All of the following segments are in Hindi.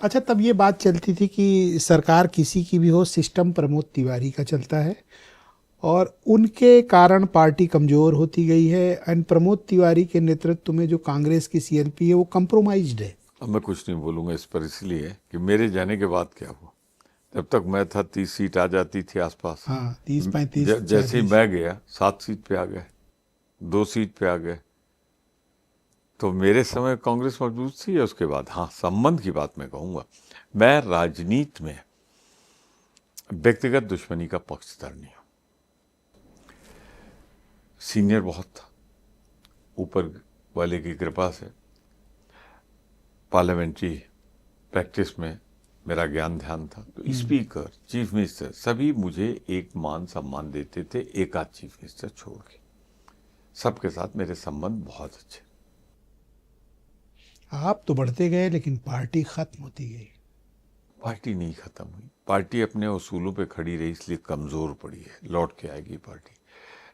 अच्छा, तब ये बात चलती थी कि सरकार किसी की भी हो, सिस्टम प्रमोद तिवारी का चलता है और उनके कारण पार्टी कमजोर होती गई है। एंड प्रमोद तिवारी के नेतृत्व में जो कांग्रेस की सीएलपी है वो कंप्रोमाइज्ड है। अब मैं कुछ नहीं बोलूँगा इस पर, इसलिए कि मेरे जाने के बाद क्या हुआ। जब तक मैं था 30 सीट आ जाती थी आसपास। हाँ, 30, 35, जैसे ही 40। मैं गया 7 सीट पे आ गए, 2 सीट पे आ गए। तो मेरे समय कांग्रेस मजबूत थी या उसके बाद? हाँ, संबंध की बात मैं कहूँगा। मैं राजनीति में व्यक्तिगत दुश्मनी का पक्षधर नहीं हूँ। सीनियर बहुत था, ऊपर वाले की कृपा से पार्लियामेंट्री प्रैक्टिस में मेरा ज्ञान ध्यान था, तो स्पीकर, चीफ मिनिस्टर सभी मुझे एक मान सम्मान देते थे, एक आध चीफ मिनिस्टर छोड़ के। सबके साथ मेरे संबंध बहुत अच्छे। आप तो बढ़ते गए लेकिन पार्टी खत्म होती गई। पार्टी नहीं खत्म हुई, पार्टी अपने उसूलों पे खड़ी रही, इसलिए कमजोर पड़ी है, लौट के आएगी पार्टी।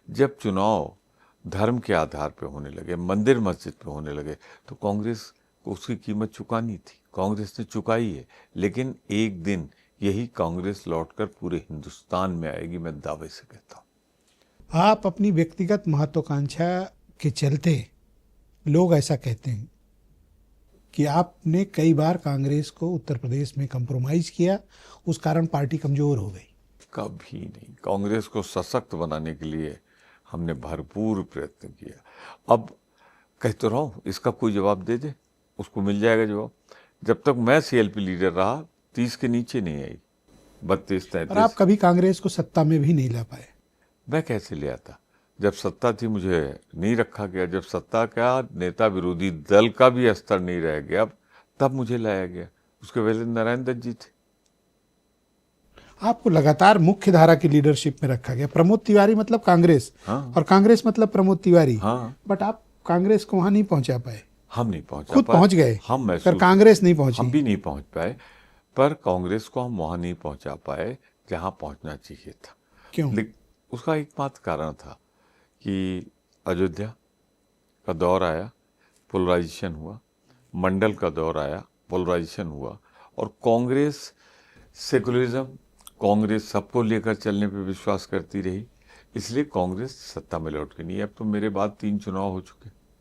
जब चुनाव धर्म के आधार पे होने लगे, मंदिर मस्जिद पे होने लगे, तो कांग्रेस को उसकी कीमत चुकानी थी, कांग्रेस ने चुकाई है। लेकिन एक दिन यही कांग्रेस लौटकर पूरे हिंदुस्तान में आएगी, मैं दावे से कहता हूँ। आप अपनी व्यक्तिगत महत्वाकांक्षा के चलते, लोग ऐसा कहते हैं कि आपने कई बार कांग्रेस को उत्तर प्रदेश में कंप्रोमाइज किया, उस कारण पार्टी कमजोर हो गई। कभी नहीं, कांग्रेस को सशक्त बनाने के लिए हमने भरपूर प्रयत्न किया। अब कहते रहो, इसका कोई जवाब दे दे, उसको मिल जाएगा जवाब। जब तक मैं सीएलपी लीडर रहा 30 के नीचे नहीं आई, 32, और आप 33। कभी कांग्रेस को सत्ता में भी नहीं ला पाए। मैं कैसे ले आता? जब सत्ता थी मुझे नहीं रखा गया, जब सत्ता का नेता विरोधी दल का भी स्तर नहीं रह गया तब मुझे लाया गया। उसके पहले नारायण दत्त जी थे। आपको लगातार मुख्य धारा की लीडरशिप में रखा गया। प्रमोद तिवारी मतलब कांग्रेस, हाँ और कांग्रेस मतलब प्रमोद तिवारी। हाँ। बट आप कांग्रेस को वहां नहीं पहुंचा पाए। हम नहीं पहुंचा खुद पाए। पहुंच गए, हम पर महसूस, कांग्रेस नहीं पहुंची। हम भी नहीं पहुंच पाए, पर कांग्रेस को हम वहां नहीं पहुंचा पाए जहां पहुंचना चाहिए था। क्यों? लेकिन उसका एकमात्र कारण था कि अयोध्या का दौर आया, पोलराइजेशन हुआ, मंडल का दौर आया, पोलराइजेशन हुआ, और कांग्रेस सेकुलरिज्म, कांग्रेस सबको लेकर चलने पे विश्वास करती रही, इसलिए कांग्रेस सत्ता में लौट के नहीं। अब तो मेरे बाद 3 चुनाव हो चुके।